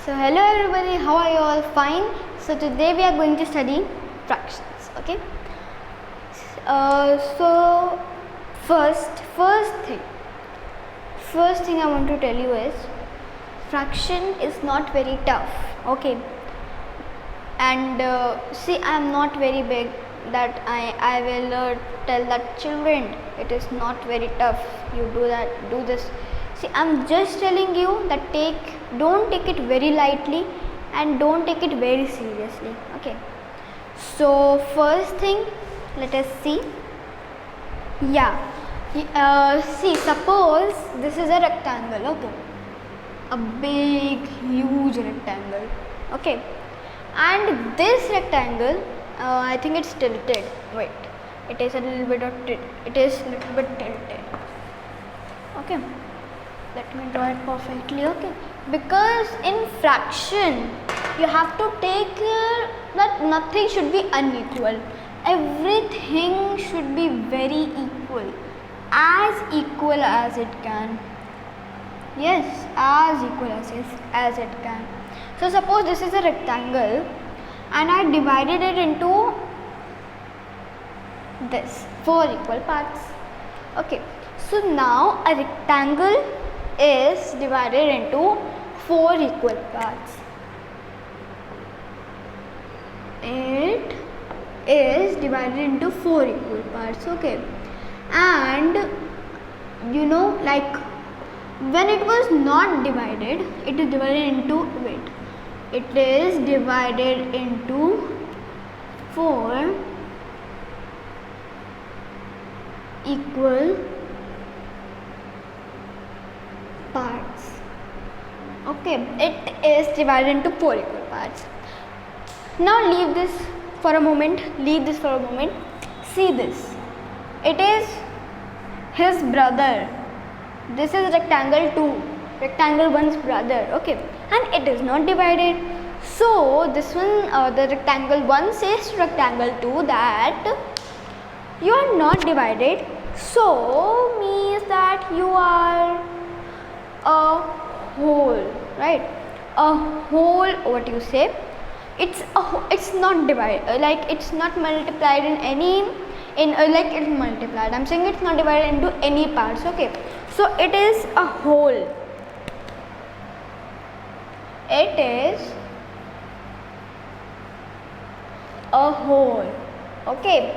So hello everybody, how are you all? Fine. So today we are going to study fractions. Okay. So first thing I want to tell you is fraction is not very tough. Okay. And see, I am not very big that I will tell that children it is not very tough. You do this. See, I'm just telling you that don't take it very lightly and don't take it very seriously. Okay. So first thing, let us see. Yeah. See, suppose this is a rectangle. Okay. A big, huge rectangle. Okay. And this rectangle, I think it's tilted. Wait, it is a little bit tilted. Okay. Let me draw it perfectly. Okay, because in fraction you have to take care that nothing should be unequal. Everything should be very equal as it can. Yes, as equal as it can. So suppose this is a rectangle and I divided it into this 4 equal parts. Okay, so now a rectangle is divided into 4 equal parts. It is divided into 4 equal parts. Okay, and you know, like when it was not divided, it is divided into it is divided into 4 equal parts. Okay, it is divided into 4 equal parts. Now leave this for a moment. See this. It is his brother. This is rectangle 2. Rectangle 1's brother. Okay, and it is not divided. So this one, the rectangle 1 says to rectangle 2 that you are not divided. So means that you are a whole, right? A whole. What you say? It's not divided. Like it's not multiplied like it's multiplied. I'm saying it's not divided into any parts. Okay, so it is a whole. It is a whole. Okay,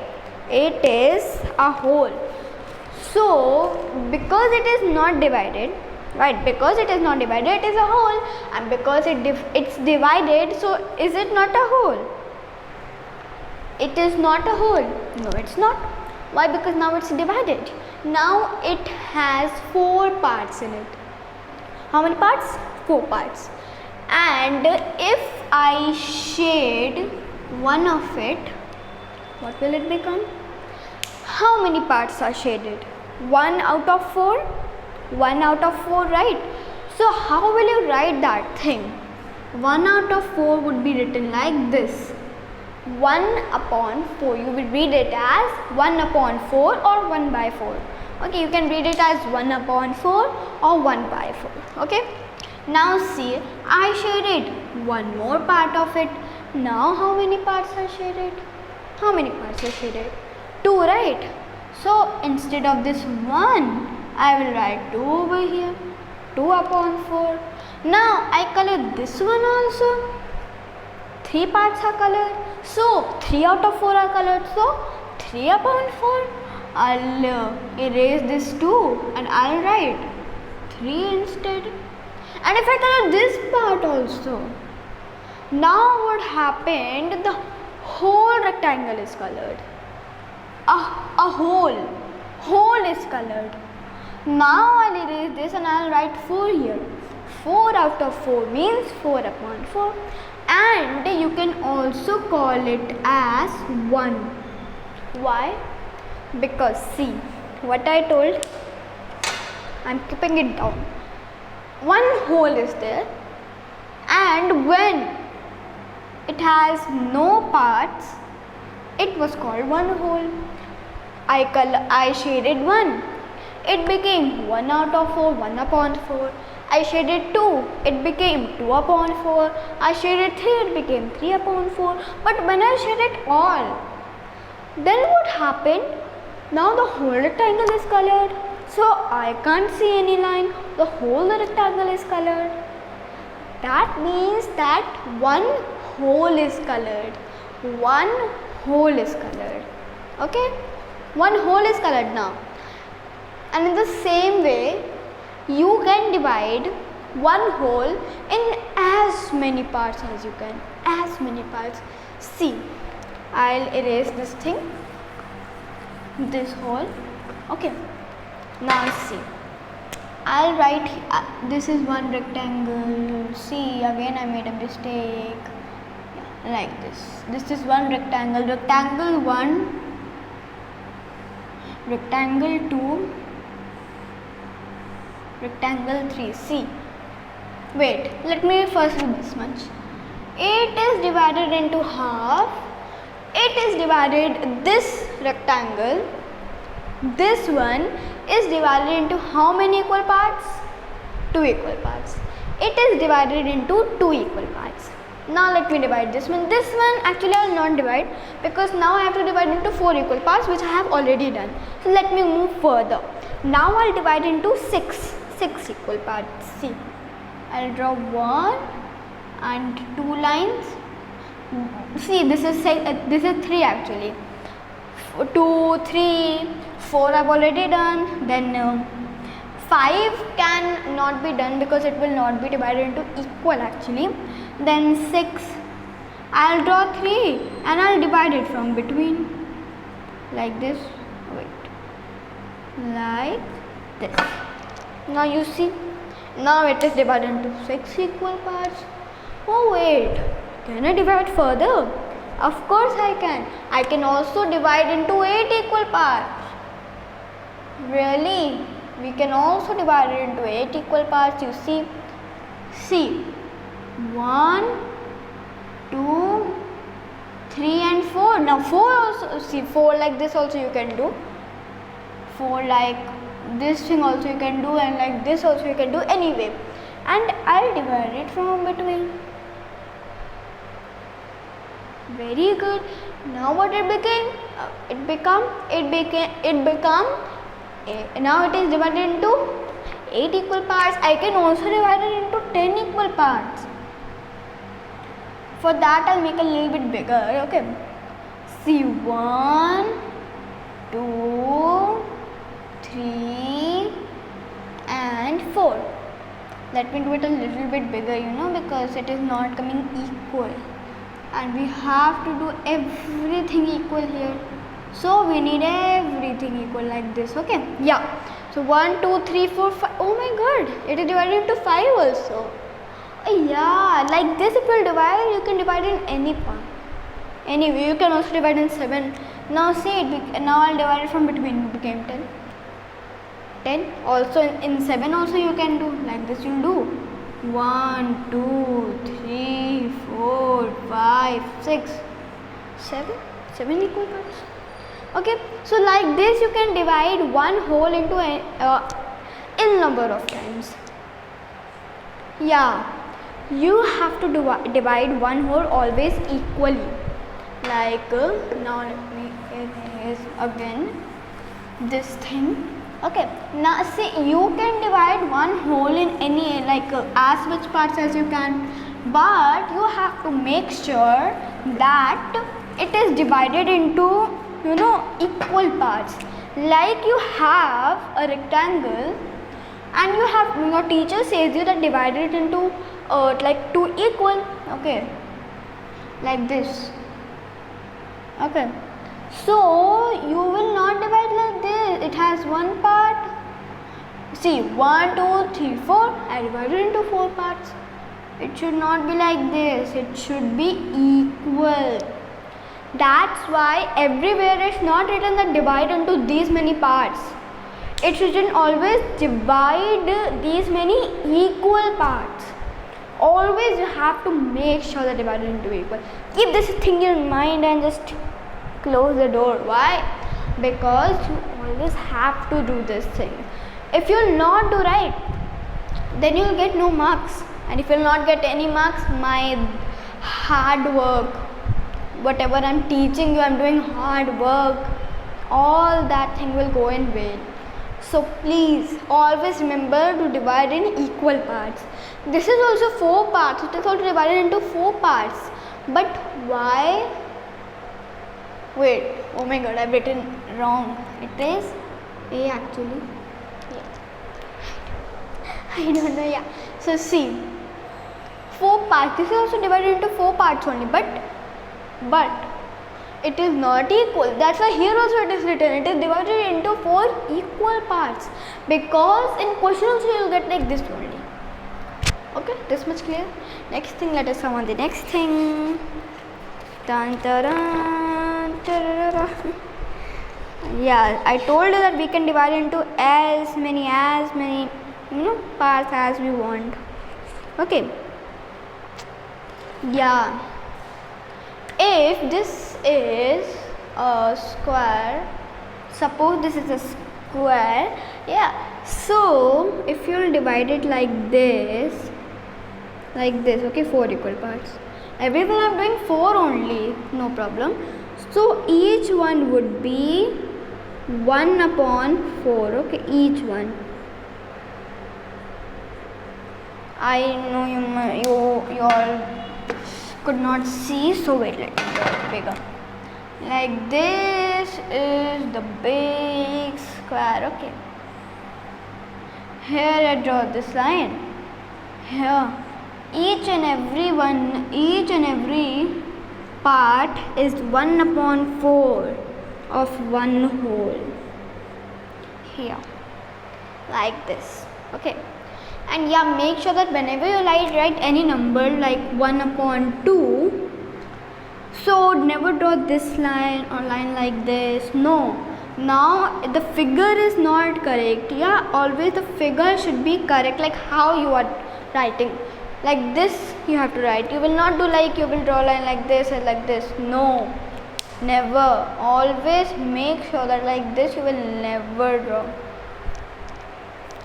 it is a whole. So because it is not divided, right? Because it is not divided, it is a whole, and because it's divided, so is it not a whole? It is not a whole. No, it's not. Why? Because now it's divided. Now it has 4 parts in it. How many parts? 4 parts. And if I shade one of it, what will it become? How many parts are shaded? 1 out of 4? 1 out of 4, right? So how will you write that thing? 1 out of 4 would be written like this. 1 upon 4. You will read it as 1 upon 4 or 1 by 4. Okay, you can read it as 1 upon 4 or 1 by 4. Okay. Now see, I shaded one more part of it. Now how many parts are shaded? How many parts are shaded? 2, right? So instead of this 1, I will write 2 over here. 2 upon 4. Now I color this one also. 3 parts are colored. So 3 out of 4 are colored. So 3 upon 4. I'll erase this 2 and I'll write 3 instead. And if I color this part also, now what happened? The whole rectangle is colored. A whole is colored. Now I'll erase this and I'll write 4 here. 4 out of 4 means 4 upon 4. And you can also call it as 1. Why? Because see, what I told, I'm keeping it down. One whole is there, and when it has no parts, it was called one whole. I shaded 1. It became 1 out of 4, 1 upon 4. I shaded 2, it became 2 upon 4. I shaded 3, it became 3 upon 4. But when I shaded all, then what happened? Now the whole rectangle is colored. So I can't see any line. The whole rectangle is colored. That means that one hole is colored. One hole is colored. Okay? One hole is colored now. And in the same way, you can divide one hole in as many parts as you can. As many parts. See, I'll erase this thing. This hole. Okay. Now see. I'll write this is one rectangle. See, again I made a mistake. Yeah, like this. This is one rectangle. Rectangle 1, rectangle 2, rectangle 3. See. Wait, let me first do this much. It is divided into half. It is divided, this rectangle, this one is divided into how many equal parts? 2 equal parts. It is divided into 2 equal parts. Now let me divide this one. This one actually I will not divide because now I have to divide into 4 equal parts, which I have already done. So let me move further. Now I will divide into 6 equal parts. See, I will draw 1 and 2 lines. See, this is 3 actually. 2, 3, 4 I've already done. Then 5 can not be done because it will not be divided into equal actually. Then 6, I'll draw 3 and I'll divide it from between like this. Wait, like this. Now you see, now it is divided into 6 equal parts. Oh wait, can I divide further? Of course I can. I can also divide into 8 equal parts. Really? We can also divide it into 8 equal parts. You see. See. 1, 2, 3 and 4. Now 4 also. See, 4 like this also you can do. 4 like this thing also you can do, and like this also you can do. Anyway. And I'll divide it from between. Very good. Now what it became? Now it is divided into 8 equal parts. I can also divide it into 10 equal parts. For that I'll make a little bit bigger. Okay. See, 1, 2, 3 and 4. Let me do it a little bit bigger, because it is not coming equal. And we have to do everything equal here. So we need everything equal like this. Okay. Yeah. So 1, 2, 3, 4, 5. Oh my god. It is divided into 5 also. Yeah. Like this if you will divide, you can divide in any part. Anyway, you can also divide in 7. Now see, now I'll divide it from between. It became 10. 10. Also in 7 also you can do. Like this you'll do. 1, 2, 3, 4, 5, 6, 7 equal parts. Okay, so like this you can divide one whole into n number of times. Yeah, you have to divide one whole always equally. Like now let me erase again this thing. Okay, now see, you can divide one whole in any as much parts as you can, but you have to make sure that it is divided into equal parts. Like you have a rectangle and your teacher says you that divide it into 2 equal. Okay, like this. Okay. So you will not divide like this. It has one part. See, 1, 2, 3, 4. I divided into 4 parts. It should not be like this. It should be equal. That's why everywhere it's not written that divide into these many parts. It shouldn't always divide these many equal parts. Always you have to make sure that divided into equal. Keep this thing in mind and just close the door. Why? Because you always have to do this thing. If you'll not do right, then you'll get no marks. And if you'll not get any marks, my hard work, whatever I'm teaching you, I'm doing hard work, all that thing will go in vain. So please always remember to divide in equal parts. This is also 4 parts. It is also divided into 4 parts. But why? Wait, oh my god, I've written wrong. It is A actually. Yeah. I don't know, yeah. So see, 4 parts. This is also divided into 4 parts only. But it is not equal. That's why here also it is written. It is divided into 4 equal parts. Because in question also you will get like this only. Okay, this much clear. Next thing, let us come on the next thing. Dun, dun, dun, dun, dun. Yeah, I told you that we can divide into as many parts as we want. Okay. Yeah. If this is a square, suppose this is a square, yeah. So if you will divide it like this, okay, 4 equal parts. Everyone I'm doing 4 only, no problem. So each one would be 1/4, okay, each one. I know you all could not see, so wait, let me draw it bigger. Like this is the big square, okay. Here I draw this line. Here, each and every part is 1/4 of one whole. Here, like this, okay. And yeah, make sure that whenever you write any number like 1/2, so never draw this line or line like this. No. Now the figure is not correct. Yeah, always the figure should be correct, like how you are writing. Like this you have to write. You will not do like you will draw line like this and like this. No, never. Always make sure that like this you will never draw.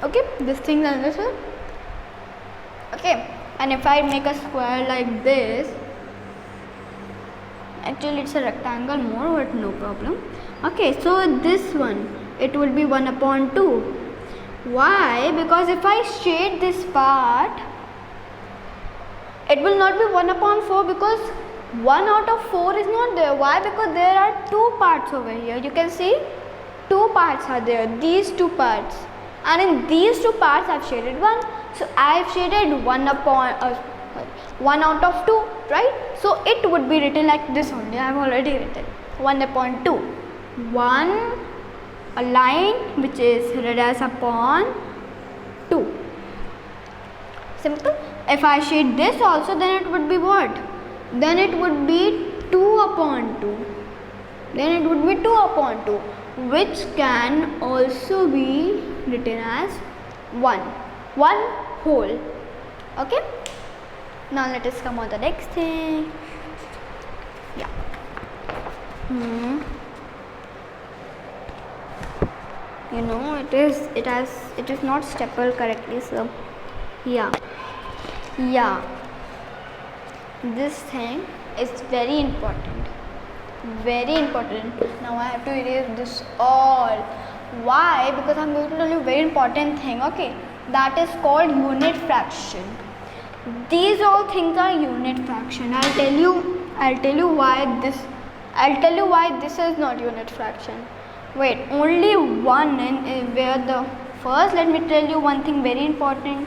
Okay, this thing is understood. Okay, and if I make a square like this, actually it's a rectangle more, but no problem. Okay, so this one, it will be 1/2. Why? Because if I shade this part, it will not be 1/4, because 1 out of 4 is not there. Why? Because there are 2 parts over here. You can see 2 parts are there, these 2 parts, and in these 2 parts I have shaded 1. So I have shaded 1 out of 2, right? So it would be written like this only. I have already written 1/2. 1, a line which is read as upon 2. Simple. If I shade this also, then it would be what? Then it would be 2/2. Then it would be 2/2, which can also be written as 1 whole. Okay. Now let us come on the next thing. Yeah. You know, it is not stapled correctly, so yeah. This thing is very important. Now I have to erase this all. Why? Because I'm going to tell you a very important thing, okay? That is called unit fraction. These all things are unit fraction. I'll tell you why this is not unit fraction. Wait, only one where the first, let me tell you one thing very important,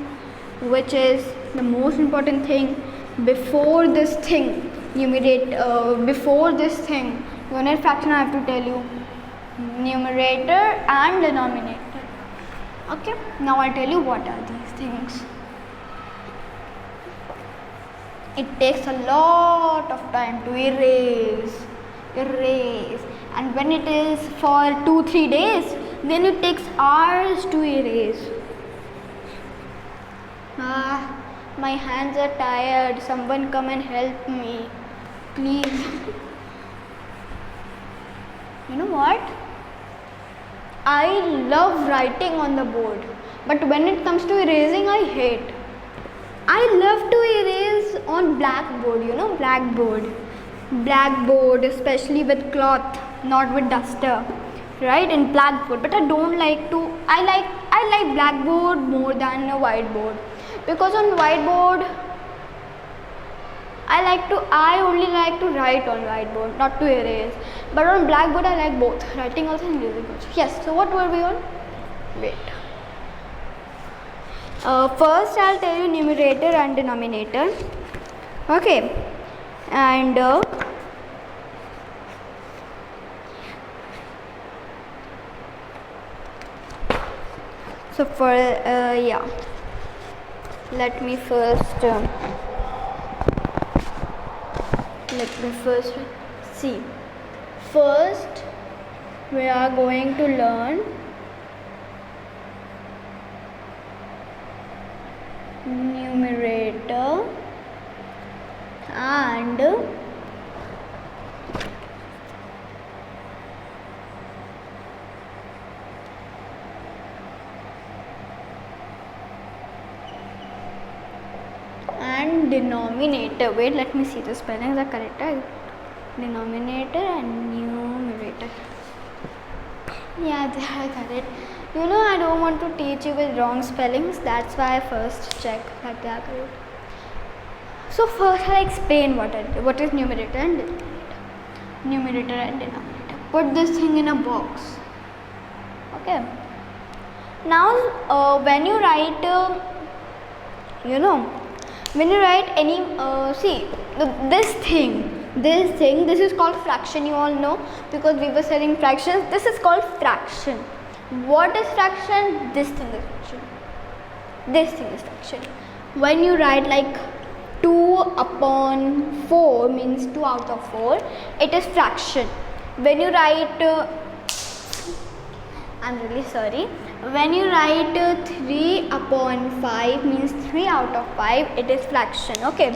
which is the most important thing. Before this thing, unit fraction, I have to tell you numerator and denominator. Okay, now I'll tell you what are these things. It takes a lot of time to erase, and when it is for 2-3 days, then it takes hours to erase. My hands are tired. Someone come and help me, please. You know what? I love writing on the board. But when it comes to erasing, I hate. I love to erase on blackboard, blackboard, especially with cloth, not with duster, right? In blackboard. But I don't like to. I like blackboard more than a whiteboard, because on whiteboard I only like to write on whiteboard, not to erase. But on blackboard I like both, writing also and erasing also. Yes. So what were we on? Wait. First I'll tell you numerator and denominator. Okay. And so for yeah, let me first see. First we are going to learn numerator and denominator. Wait, let me see the spellings are correct, right? Denominator and numerator. Yeah, they are correct. I don't want to teach you with wrong spellings. That's why I first check that they are correct. So first I'll explain what is numerator and denominator. Numerator and denominator. Put this thing in a box. Okay. Now when you write, when you write any, this is called fraction, you all know, because we were studying fractions. This is called fraction. What is fraction? This thing is fraction. This thing is fraction. When you write like 2 upon 4 means 2 out of 4, it is fraction. When you write, I'm really sorry. When you write 3 upon 5 means 3 out of 5, it is fraction. Okay.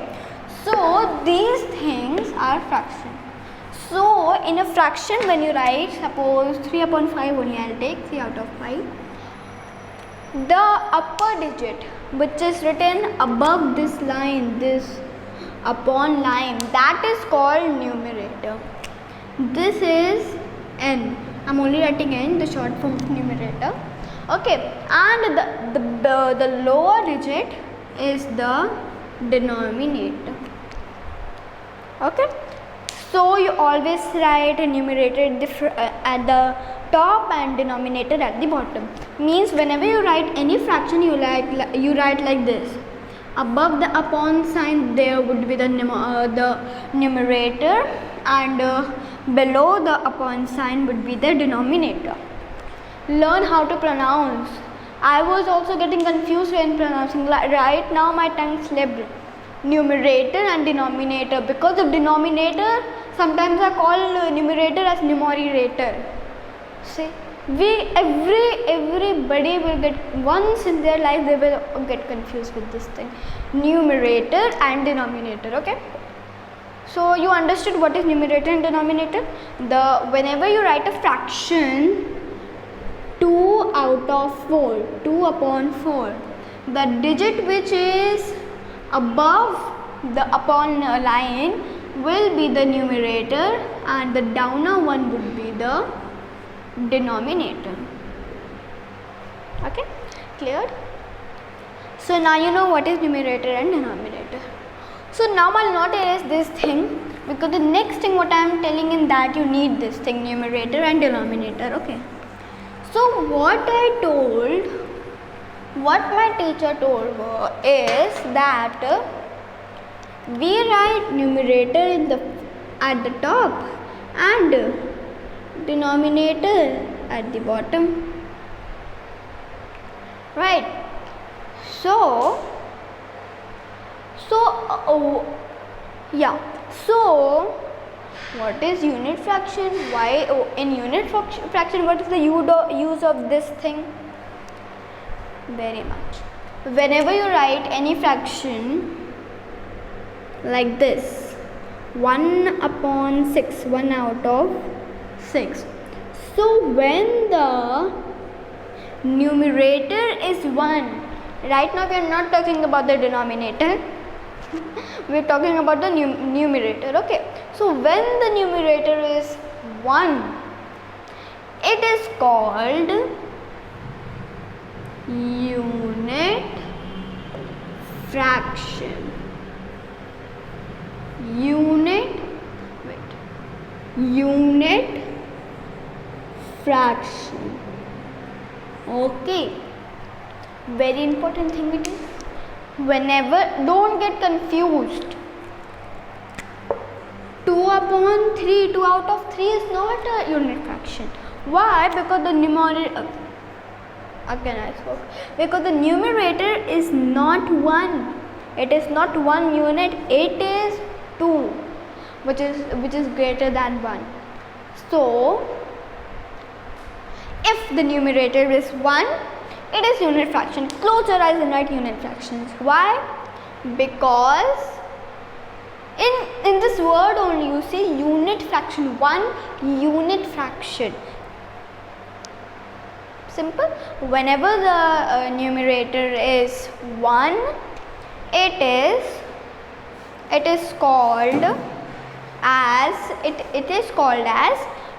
So these things are fraction. So in a fraction, when you write, suppose 3 upon 5 only, I'll take 3 out of 5. The upper digit which is written above this line, this upon line, that is called numerator. This is n. I'm only writing n, the short form of numerator. Okay, and the lower digit is the denominator. Okay, so you always write a numerator at the top and denominator at the bottom. Means whenever you write any fraction, you write like this. Above the upon sign there would be the numerator, and below the upon sign would be the denominator. Learn how to pronounce. I was also getting confused when pronouncing. Right now my tongue slipped. Numerator and denominator, because of denominator sometimes I call numerator as numerator. See, everybody will get, once in their life they will get confused with this thing, numerator and denominator. Okay, so you understood what is numerator and denominator. Whenever you write a fraction 2 out of 4, 2 upon 4, the digit which is above the upon line will be the numerator, and the downer one would be the denominator. Okay, cleared? So now you know what is numerator and denominator. So now I'll not erase this thing, because the next thing what I am telling in that you need this thing, numerator and denominator. Okay, so what my teacher told is that we write numerator at the top and denominator at the bottom, right? So what is unit fraction? In unit fraction what is the use of this thing? Very much. Whenever you write any fraction like this, 1 upon 6, 1 out of 6. So when the numerator is 1. Right now we are not talking about the denominator. We are talking about the numerator. Okay, so when the numerator is 1, it is called unit fraction. Unit fraction. Okay, very important thing it is. Whenever, don't get confused. 2/3, 2 out of 3 is not a unit fraction. Why? Because the numerator, again I spoke, because the numerator is not 1. It is not 1 unit, it is 2, which is greater than 1. So if the numerator is 1, it is unit fraction. Close your eyes and write unit fractions. Why? Because in this word only you see unit fraction, 1 unit fraction. Simple. Whenever the numerator is 1, it is called as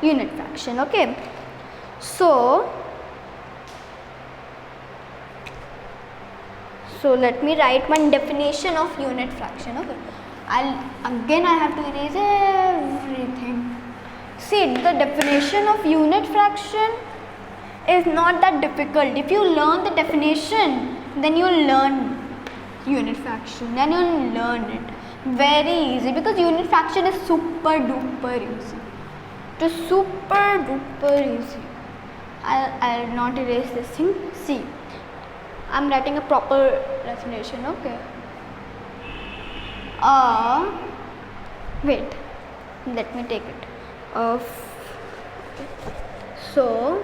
unit fraction. Okay, so let me write one definition of unit fraction. Okay, I have to erase everything. See, the definition of unit fraction is not that difficult. If you learn the definition, then you will learn unit fraction, then you will learn it very easy, because unit fraction is super duper easy. It is super duper easy. I'll not erase this thing. See, I'm writing a proper definition. Okay, wait, let me take it. So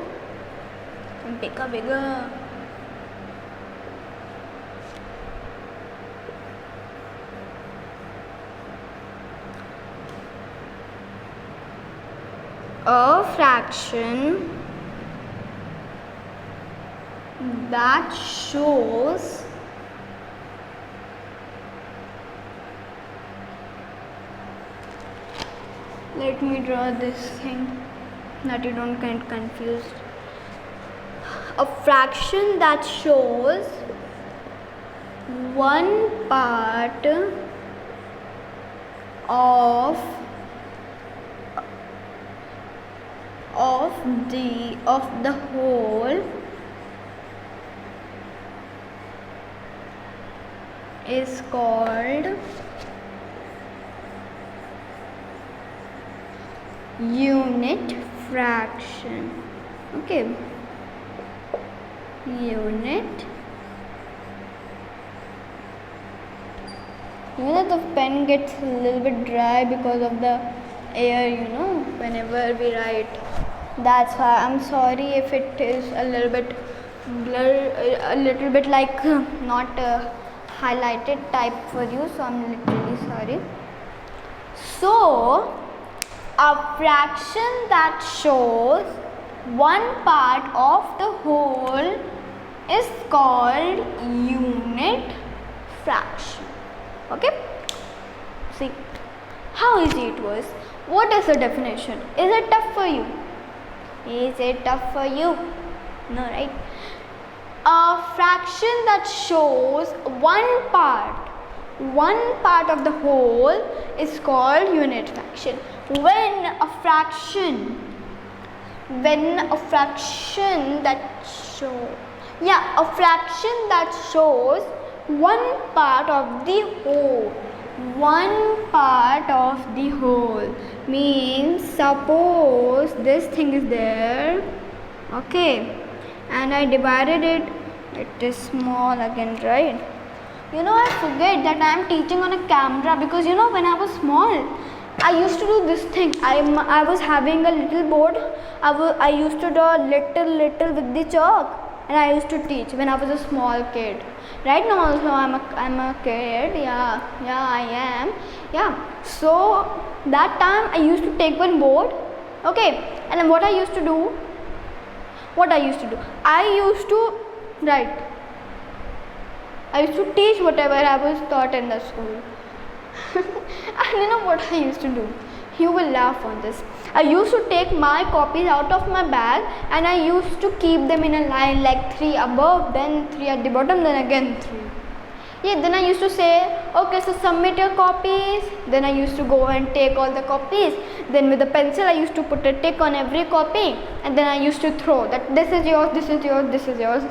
bigger. A fraction that shows let me draw this thing that you don't get confused. A fraction that shows one part of the whole is called unit fraction. Okay, unit. The pen gets a little bit dry because of the air, whenever we write. That's why I'm sorry if it is a little bit blur, a little bit like not highlighted type for you, so I'm literally sorry. So a fraction that shows one part of the whole is called unit fraction. Okay, see how easy it was. What is the definition? Is it tough for you? Is it tough for you? No, right? A fraction that shows one part of the whole is called unit fraction. When a fraction that shows one part of the whole means, suppose this thing is there, okay, and I divided it, it is small again, right? I forget that I am teaching on a camera, because when I was small I used to do this thing. I was having a little board. I used to draw little with the chalk, and I used to teach when I was a small kid. Right now also I'm a kid. Yeah, I am. Yeah. So that time I used to take one board. Okay. And then what I used to do? what I used to do, I used to write. I used to teach whatever I was taught in the school. And you know what I used to do? You will laugh on this. I used to take my copies out of my bag and I used to keep them in a line, like 3 above, then 3 at the bottom, then again 3. Yeah, then I used to say, okay, so submit your copies. Then I used to go and take all the copies. Then with a pencil I used to put a tick on every copy, and then I used to throw that this is yours, this is yours, this is yours.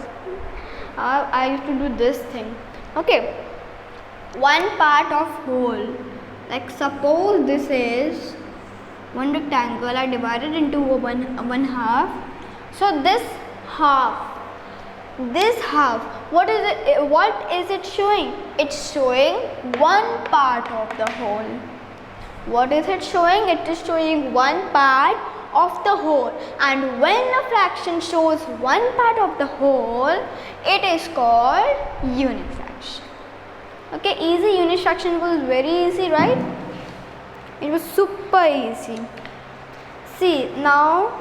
I used to do this thing. Okay, one part of whole, like suppose this is one rectangle, I divided into one half. So this half, what is it showing? It's showing one part of the whole. What is it showing? It is showing one part of the whole, and when a fraction shows one part of the whole, it is called unit fraction. Okay, easy. Unit fraction was very easy, right? It was super easy. See, now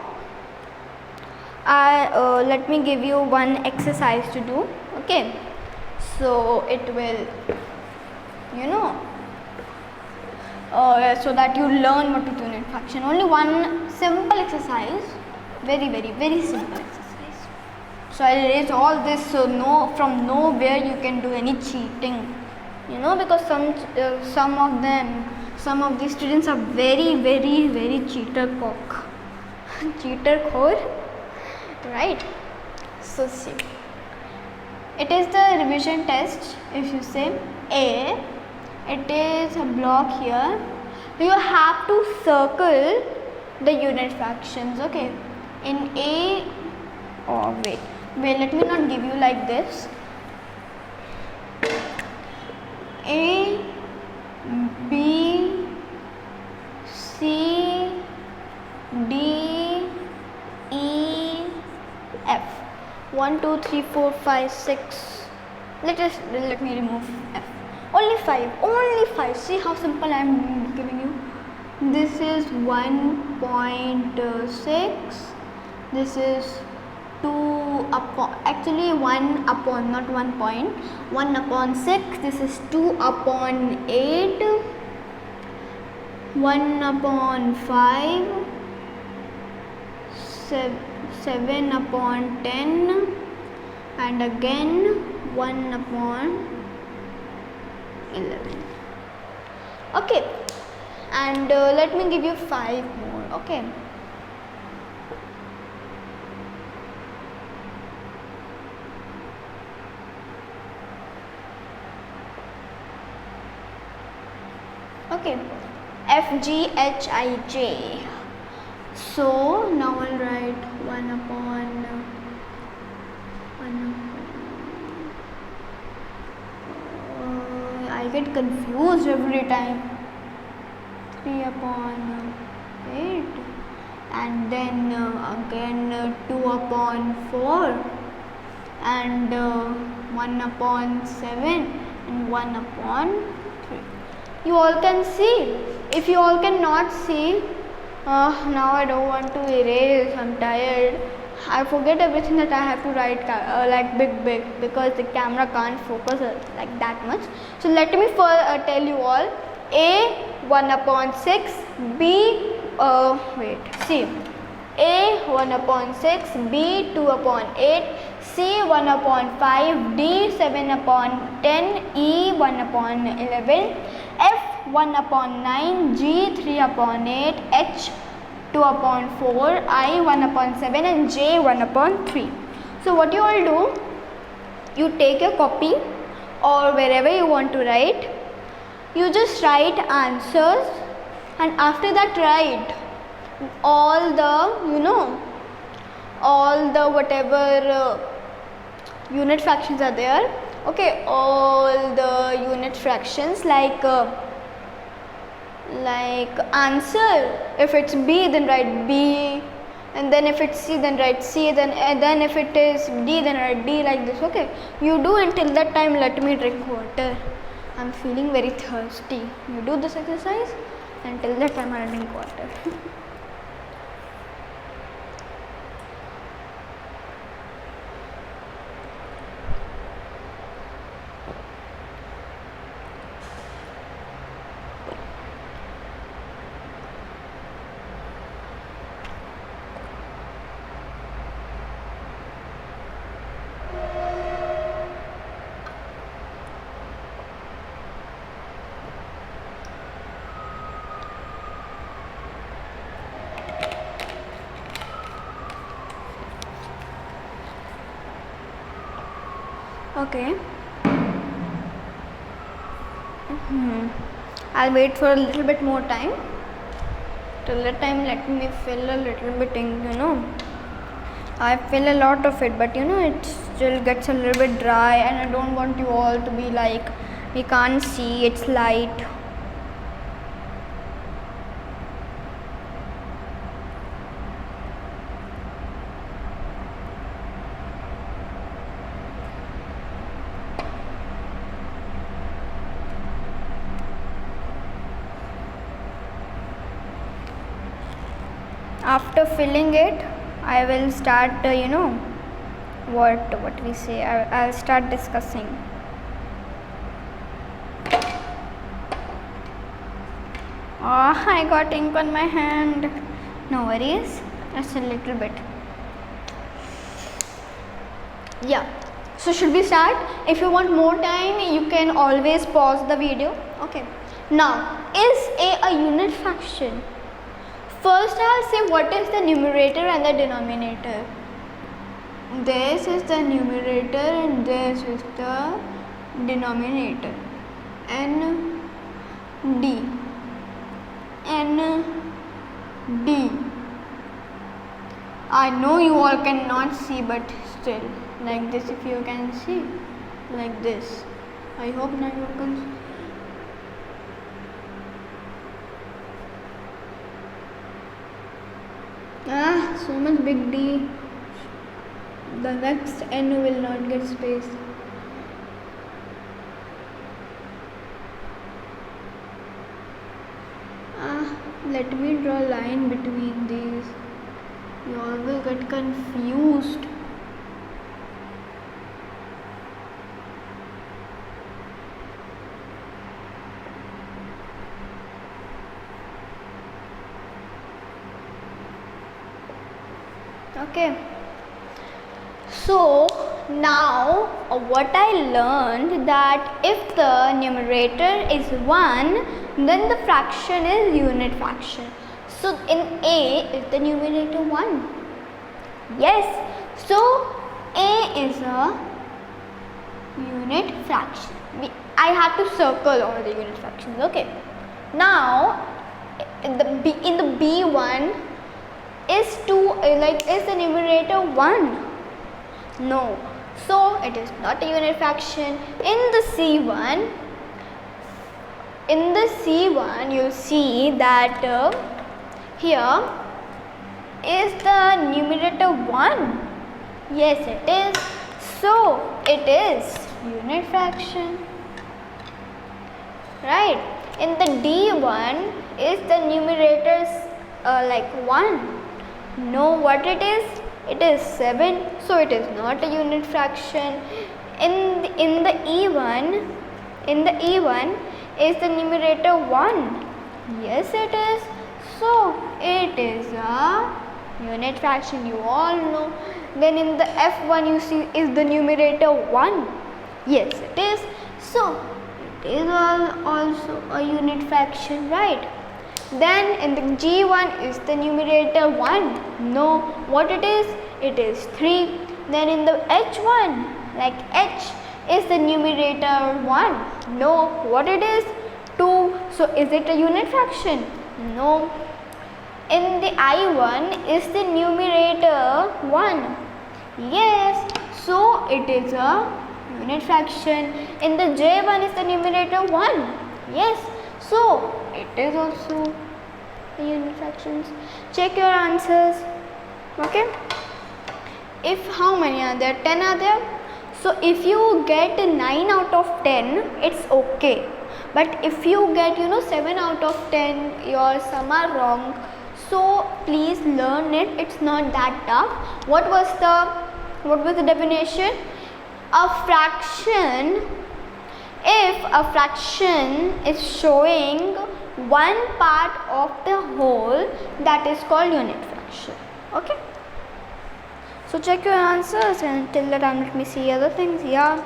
let me give you one exercise to do. Okay, so it will, so that you learn what is unit fraction. Only one simple exercise, very simple exercise. So I erase all this, so from nowhere you can do any cheating, because some of these students are very cheater core, right? So see, it is the revision test. If you say A, it is a block here. You have to circle the unit fractions. Okay, in A, wait, let me not give you like this. A, B, C, D, E, F. 1, 2, 3, 4, 5, 6. Let me remove F. Only 5. See how simple I am giving you. This is 1.6. This is 2 upon, actually 1 upon, not 1 point. 1 upon 6. This is 2 upon 8. 1 upon 5. 7 upon 10. And again 1 upon 11. Okay, and let me give you 5 more. Okay, F, G, H, I, J. So now I'll write 1 upon I get confused every time. 3 upon 8, and then again 2 upon 4, and 1 upon 7, and 1 upon 3. You all can see. If you all cannot see, now I don't want to erase, I'm tired. I forget everything that I have to write like big, because the camera can't focus like that much. So let me tell you all. A, 1 upon 6, B, C. A, 1 upon 6, B, 2 upon 8, C, 1 upon 5, D, 7 upon 10, E, 1 upon 11, F, 1 upon 9, G, 3 upon 8, H, 2 upon 4, I, 1 upon 7, and J, 1 upon 3. So what you all do, you take a copy or wherever you want to write, you just write answers, and after that write all the, all the whatever unit fractions are there. Okay, all the unit fractions, like answer, if it's B then write B, and then if it's C then write C, then if it is D then write D, like this. Okay, you do until that time. Let me drink water, I'm feeling very thirsty. You do this exercise until that time. I'll drink water. Okay. I'll wait for a little bit more time. Till that time, let me fill a little bit ink. I fill a lot of it, but it still gets a little bit dry, and I don't want you all to be like, we can't see, it's light. After filling it, I will start, what we say, I'll start discussing. I got ink on my hand. No worries, just a little bit. Yeah, so should we start? If you want more time, you can always pause the video. Okay, now, is A a unit fraction? First, I'll say what is the numerator and the denominator. This is the numerator and this is the denominator. N D. I know you all cannot see, but still, like this, if you can see, like this. I hope now you can see. So much big D. The next N will not get space. Let me draw a line between these. You all will get confused. Okay, so now what I learned, that if the numerator is 1, then the fraction is unit fraction. So in A, is the numerator 1? Yes, so A is a unit fraction. I have to circle all the unit fractions. Okay, now in the B1, is the numerator 1? No, so it is not a unit fraction. In the C1, you'll see that here is the numerator 1. Yes, it is. So it is unit fraction, right? In the D1, is the numerator 1? No, what it is? It is 7, so it is not a unit fraction. In the E1, is the numerator 1? Yes, it is. So it is a unit fraction. You all know. Then in the F1, you see, is the numerator 1? Yes, it is. So it is also a unit fraction, right? Then in the G1, is the numerator 1? No. What it is? It is 3. Then in the H1, like H, is the numerator 1? No. What it is? 2. So is it a unit fraction? No. In the I1, is the numerator 1? Yes. So it is a unit fraction. In the J1, is the numerator 1? Yes. So it is also a unit fractions. Check your answers. Okay. If how many are there? 10 are there. So if you get 9 out of 10, it's okay. But if you get 7 out of 10, your sum are wrong. So please learn it. It's not that tough. What was the definition? A fraction. If a fraction is showing one part of the whole, that is called unit fraction. Okay. So check your answers, and till that time let me see other things. Yeah.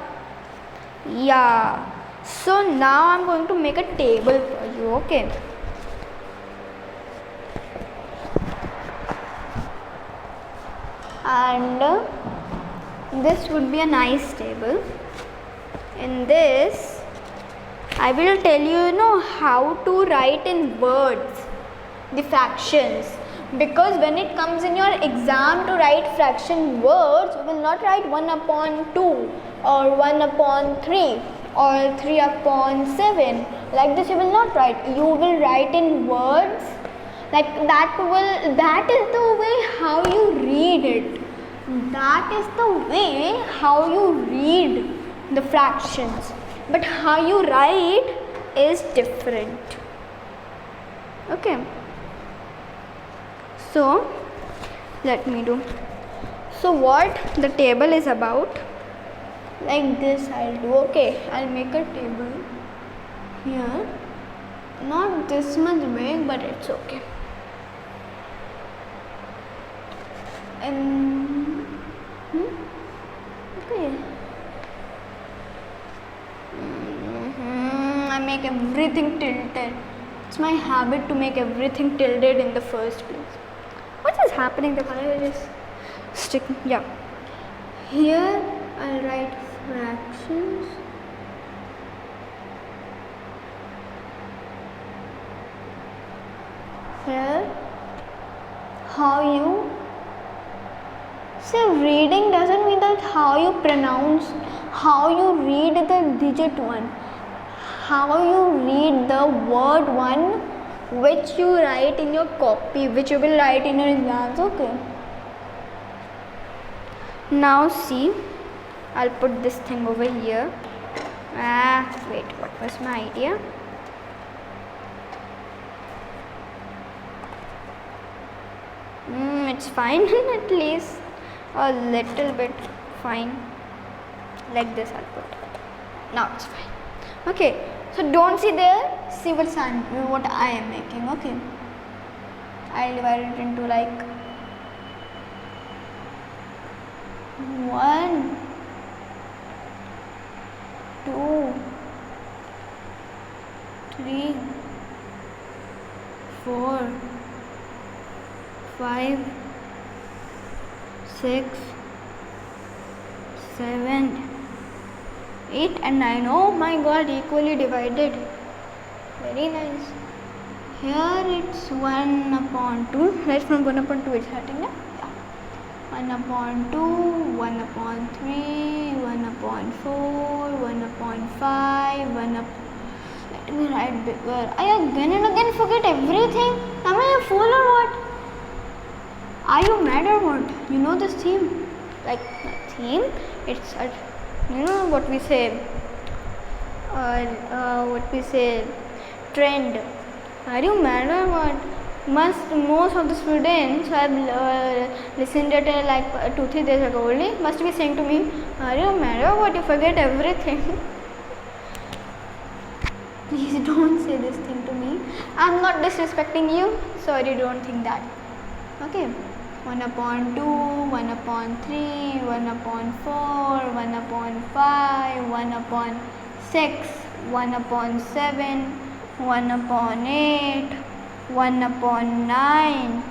So now I'm going to make a table for you. Okay. And this would be a nice table. In this, I will tell you, how to write in words the fractions, because when it comes in your exam to write fraction words, you will not write 1 upon 2 or 1 upon 3 or 3 upon 7. Like this you will not write. You will write in words. Like that is the way how you read it. That is the way how you read the fractions. But how you write is different. Okay. So let me do. So what the table is about, like this I'll do. Okay, I'll make a table here, not this much big, but it's okay. And okay, I make everything tilted. It's my habit to make everything tilted in the first place. What is happening? The color is sticking. Yeah. Here I'll write fractions. Here, how you see, reading doesn't mean that how you pronounce, how you read the digit one, how you read the word one, which you write in your copy, which you will write in your exams. Okay. Now see, I'll put this thing over here. Wait, what was my idea? It's fine. At least a little bit fine. Like this I'll put. Now it's fine. Okay, so don't see there, see what I am making. Okay, I'll divide it into like 1, 2, 3, 4, 5, 6, 7, 8 and 9. Oh my god, equally divided. Very nice. Here it's 1 upon 2. Right from 1 upon 2 it's starting. Yeah. 1 upon 2, 1 upon 3, 1 upon 4, 1 upon 5, 1 upon... Let me write bigger. I again and again forget everything. Am I a fool or what? Are you mad or what? You know this theme? Like theme? It's a, what we say? Trend. Are you mad or what? Most of the students have listened to it like 2-3 days ago only. Must be saying to me, are you mad or what? You forget everything. Please don't say this thing to me. I'm not disrespecting you. Sorry, don't think that. Okay. 1 upon 2, 1 upon 3, 1 upon 4, 1 upon 5, 1 upon 6, 1 upon 7, 1 upon 8, 1 upon 9.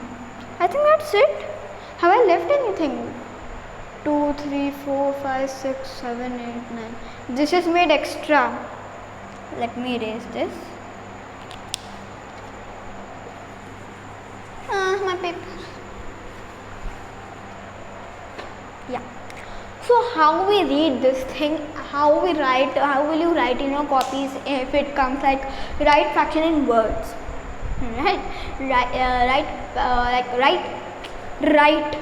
I think that's it. Have I left anything? 2, 3, 4, 5, 6, 7, 8, 9. This is made extra. Let me erase this. My paper. Yeah. So how we read this thing, how we write, how will you write in your copies if it comes like write fraction in words, right? Write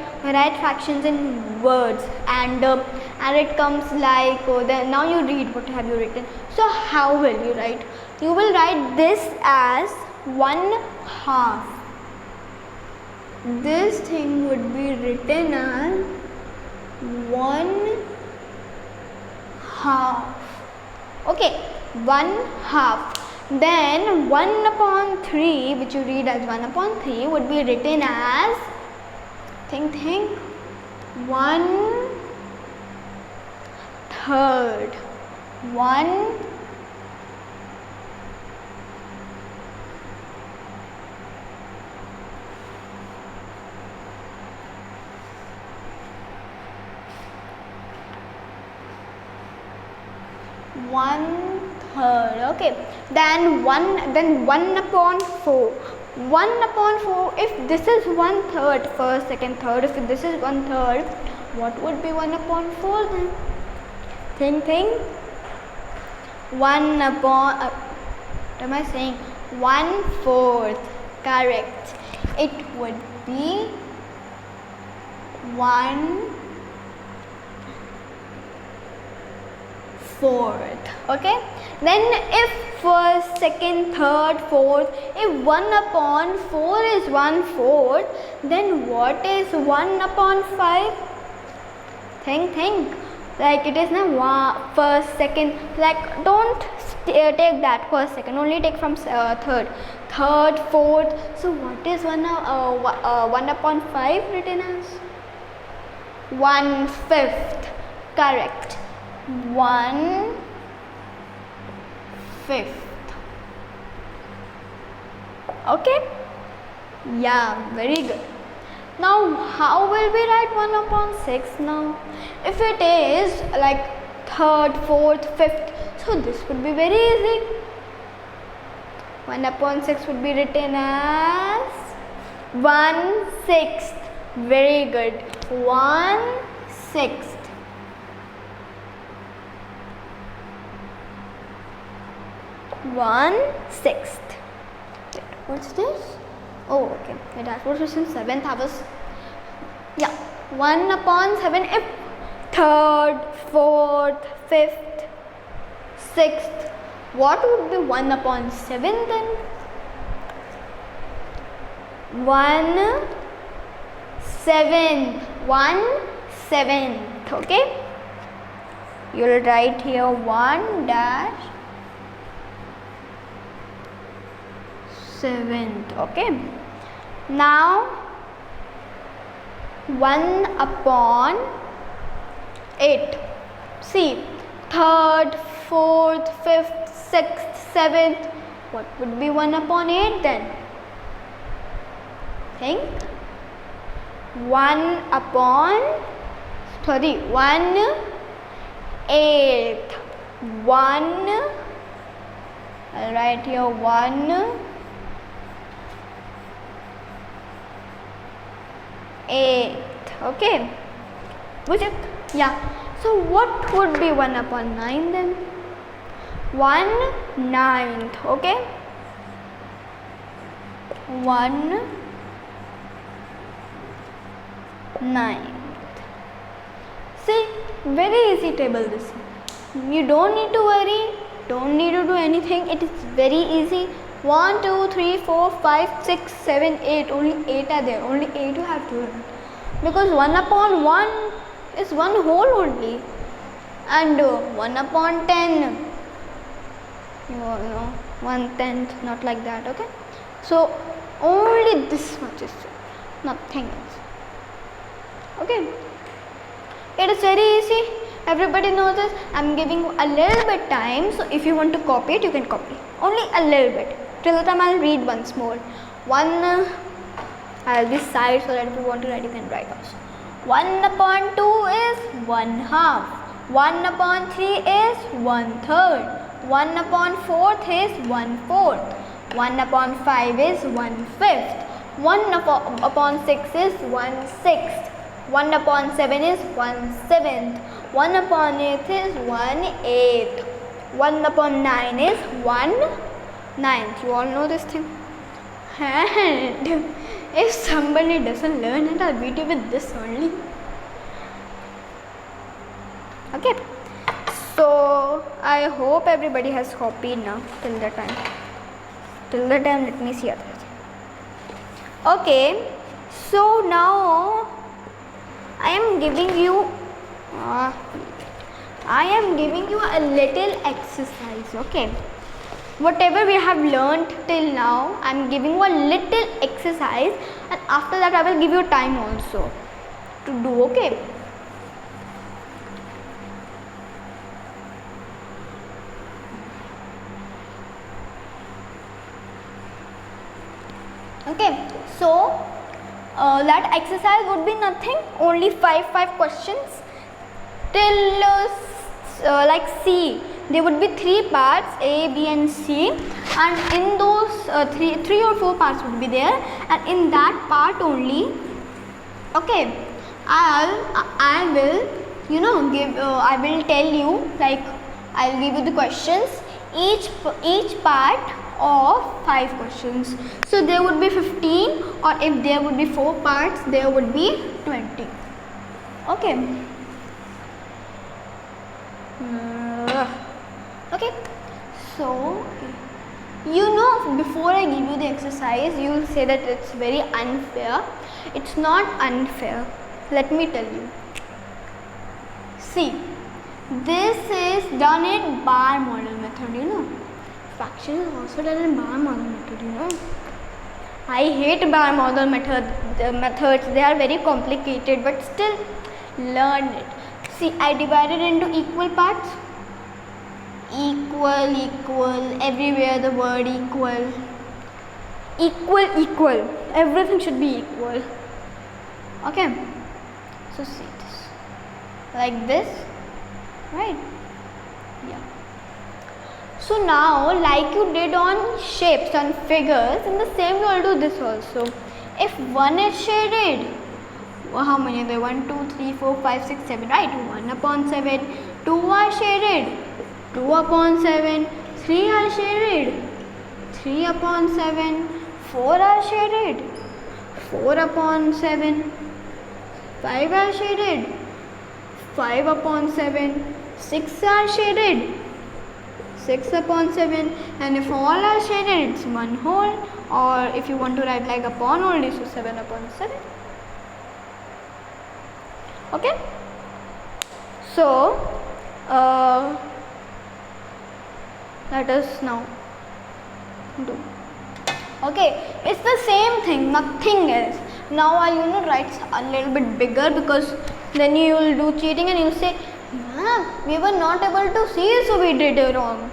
fractions in words, and it comes like then now you read what have you written. So how will you write? You will write this as 1/2. This thing would be written as 1/2. Okay, 1/2. Then 1 upon 3, which you read as 1 upon 3, would be written as think 1/3. 1 1/3. 1/3. Okay, then 1 upon 4. 1 upon 4, if this is 1/3, first, second, third, if this is 1/3, what would be 1 upon 4 then? Think. 1 upon, what am I saying? 1/4. Correct. It would be 1/4. Okay, then if first, second, third, fourth, if 1 upon 4 is 1/4, then what is 1 upon 5? Think. Like it is now first, second, like don't take that first, second, only take from third, fourth. So what is 1 upon 5 written as? 1/5. Correct. 1/5. Okay, yeah, very good. Now how will we write 1 upon 6 now? If it is like third, fourth, fifth, so this would be very easy. 1 upon 6 would be written as 1/6. Very good. 1/6. What's this? Oh, okay. That was in 7th. I was, yeah, 1 upon 7. If third, fourth, fifth, sixth, what would be 1 upon 7 then? 1/7. 1/7. Okay. You'll write here 1/7. Okay. Now 1 upon 8. See, third, fourth, fifth, sixth, seventh. What would be 1 upon 8 then? Think. 1/8. I'll write here 1/8. Okay. Was it? Yeah. So what would be 1 upon 9 then? 1/9. Okay. 1/9. See, very easy table this. You don't need to worry, don't need to do anything. It is very easy. 1, 2, 3, 4, 5, 6, 7, 8. Only 8 are there. Only 8 you have to learn. Because 1 upon 1 is one whole only. And 1 upon 10, you all know, 1/10, not like that. Okay. So only this much is nothing else. Okay. It is very easy. Everybody knows this. I am giving you a little bit time. So if you want to copy it, you can copy. Only a little bit. Till the time I will read once more. I'll be side so that if you want to write, you can write also. 1 upon 2 is 1/2. 1 upon 3 is 1/3. 1 upon 4 is 1/4. 1 upon 5 is 1/5. 1 upon 6 is 1/6. 1 upon 7 is 1/7. 1 upon 8 is 1/8. 1 upon 9 is 1/9. You all know this thing. And if somebody doesn't learn it, I'll beat you with this only. Okay. So I hope everybody has copied now till the time. Let me see others. Okay. So now I am giving you a little exercise. Okay. Whatever we have learned till now, I am giving you a little exercise, and after that I will give you time also to do. Okay. Okay. So that exercise would be nothing, only 5 questions till like C. there would be 3 parts, A, B and C, and in those 3 or 4 parts would be there, and in that part only, okay, I will I will tell you, like I'll give you the questions, each part of 5 questions. So there would be 15, or if there would be 4 parts, there would be 20. Okay. Okay. So before I give you the exercise, you will say that it's very unfair. It's not unfair. Let me tell you. See, this is done in bar model method, Fraction is also done in bar model method, I hate bar model methods. They are very complicated, but still learn it. See, I divided into equal parts. Equal, everywhere the word equal. Equal. Everything should be equal. Okay. So see this. Like this. Right? Yeah. So now, like you did on shapes and figures, in the same you will do this also. If 1 is shaded, how many are there? 1, 2, 3, 4, 5, 6, 7, right? 1 upon 7. 2 are shaded. 2 upon 7. 3 are shaded. 3 upon 7. 4 are shaded. 4 upon 7. 5 are shaded. 5 upon 7. 6 are shaded. 6 upon 7, and if all are shaded, it's 1 whole, or if you want to write like upon only, so 7 upon 7. Okay. So let us now do. Okay, it's the same thing, nothing else. Now I'll write a little bit bigger, because then you will do cheating and you will say, we were not able to see, so we did it wrong.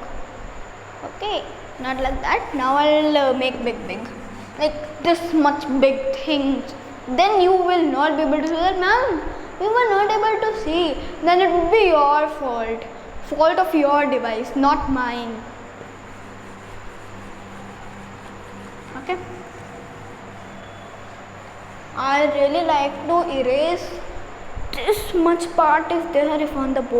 Okay, not like that. Now I'll make big, like this much big things. Then you will not be able to say that, ma'am, we were not able to see. Then it would be your fault of your device, not mine. Okay. I really like to erase this much part is there if on the board.